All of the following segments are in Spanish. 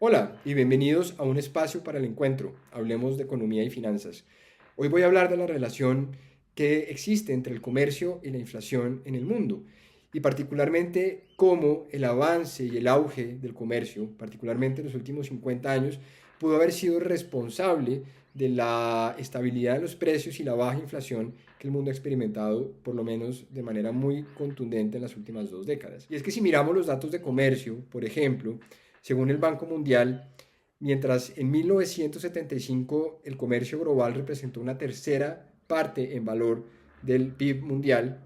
Hola y bienvenidos a un espacio para el encuentro. Hablemos de economía y finanzas. Hoy voy a hablar de la relación que existe entre el comercio y la inflación en el mundo y particularmente cómo el avance y el auge del comercio, particularmente en los últimos 50 años, pudo haber sido responsable de la estabilidad de los precios y la baja inflación que el mundo ha experimentado, por lo menos de manera muy contundente en las últimas 2 décadas. Y es que si miramos los datos de comercio, por ejemplo, según el Banco Mundial, mientras en 1975 el comercio global representó una tercera parte en valor del PIB mundial,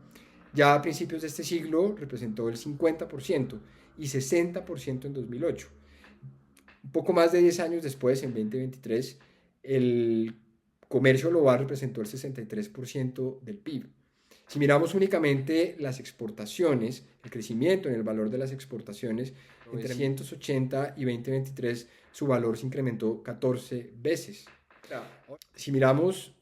ya a principios de este siglo representó el 50% y 60% en 2008. Un poco más de 10 años después, en 2023, el comercio global representó el 63% del PIB. Si miramos únicamente las exportaciones, el crecimiento en el valor de las exportaciones, entre 1980 y 2023 su valor se incrementó 14 veces. Si miramos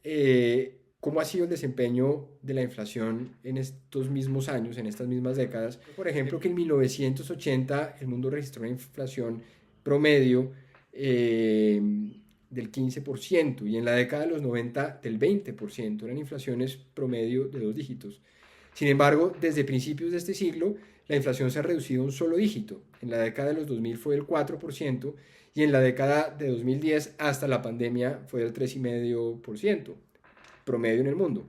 cómo ha sido el desempeño de la inflación en estos mismos años, en estas mismas décadas, por ejemplo, que en 1980 el mundo registró una inflación promedio del 15% y en la década de los 90 del 20%, eran inflaciones promedio de 2 dígitos. Sin embargo, desde principios de este siglo, la inflación se ha reducido a un solo dígito. En la década de los 2000 fue del 4% y en la década de 2010 hasta la pandemia fue del 3,5% promedio en el mundo.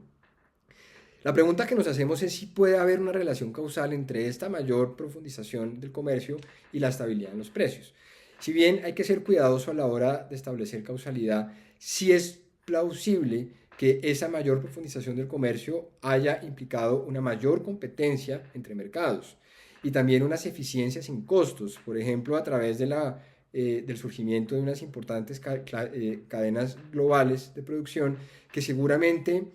La pregunta que nos hacemos es si puede haber una relación causal entre esta mayor profundización del comercio y la estabilidad en los precios. Si bien hay que ser cuidadoso a la hora de establecer causalidad, sí es plausible que esa mayor profundización del comercio haya implicado una mayor competencia entre mercados y también unas eficiencias en costos, por ejemplo, a través del surgimiento de unas importantes cadenas globales de producción que seguramente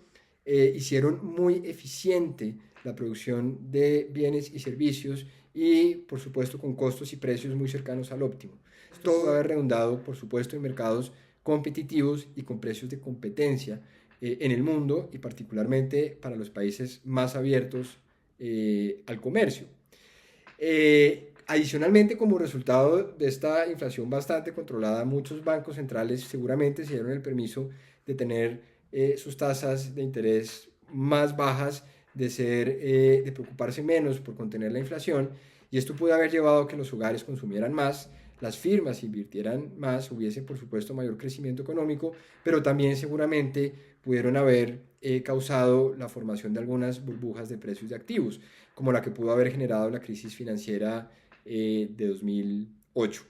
hicieron muy eficiente la producción de bienes y servicios y, por supuesto, con costos y precios muy cercanos al óptimo. Esto puede haber redundado, por supuesto, en mercados competitivos y con precios de competencia en el mundo y particularmente para los países más abiertos al comercio. Adicionalmente, como resultado de esta inflación bastante controlada, muchos bancos centrales seguramente se dieron el permiso de tener sus tasas de interés más bajas, de preocuparse menos por contener la inflación, y esto puede haber llevado a que los hogares consumieran más, las firmas invirtieran más, hubiese por supuesto mayor crecimiento económico, pero también seguramente pudieron haber causado la formación de algunas burbujas de precios de activos, como la que pudo haber generado la crisis financiera de 2008.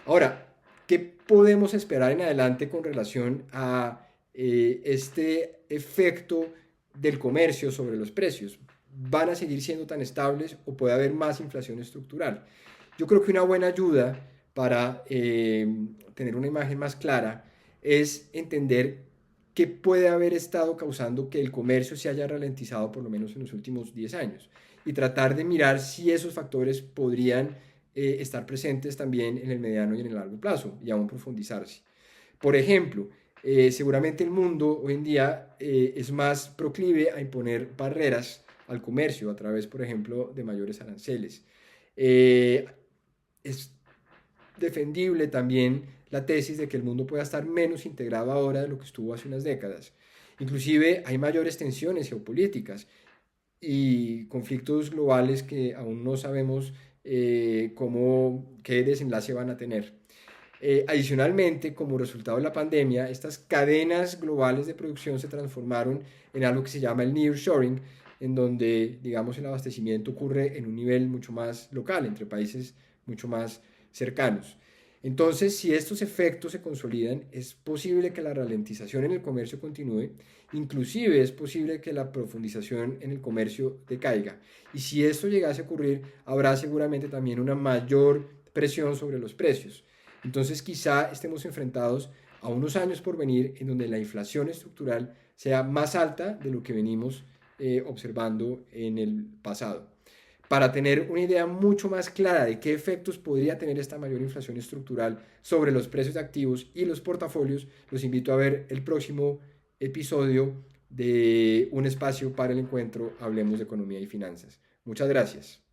Ahora, ¿qué podemos esperar en adelante con relación a este efecto del comercio sobre los precios? ¿Van a seguir siendo tan estables o puede haber más inflación estructural? Yo creo que una buena ayuda para tener una imagen más clara es entender qué puede haber estado causando que el comercio se haya ralentizado por lo menos en los últimos 10 años y tratar de mirar si esos factores podrían estar presentes también en el mediano y en el largo plazo y aún profundizarse. Por ejemplo, seguramente el mundo hoy en día es más proclive a imponer barreras al comercio a través, por ejemplo, de mayores aranceles. Es defendible también la tesis de que el mundo pueda estar menos integrado ahora de lo que estuvo hace unas décadas. Inclusive hay mayores tensiones geopolíticas y conflictos globales que aún no sabemos qué desenlace van a tener. Adicionalmente, como resultado de la pandemia, estas cadenas globales de producción se transformaron en algo que se llama el nearshoring, en donde, digamos, el abastecimiento ocurre en un nivel mucho más local, entre países mucho más cercanos. Entonces, si estos efectos se consolidan, es posible que la ralentización en el comercio continúe, inclusive es posible que la profundización en el comercio decaiga. Y si esto llegase a ocurrir, habrá seguramente también una mayor presión sobre los precios. Entonces, quizá estemos enfrentados a unos años por venir en donde la inflación estructural sea más alta de lo que venimos observando en el pasado. Para tener una idea mucho más clara de qué efectos podría tener esta mayor inflación estructural sobre los precios de activos y los portafolios, los invito a ver el próximo episodio de Un espacio para el encuentro, Hablemos de Economía y Finanzas. Muchas gracias.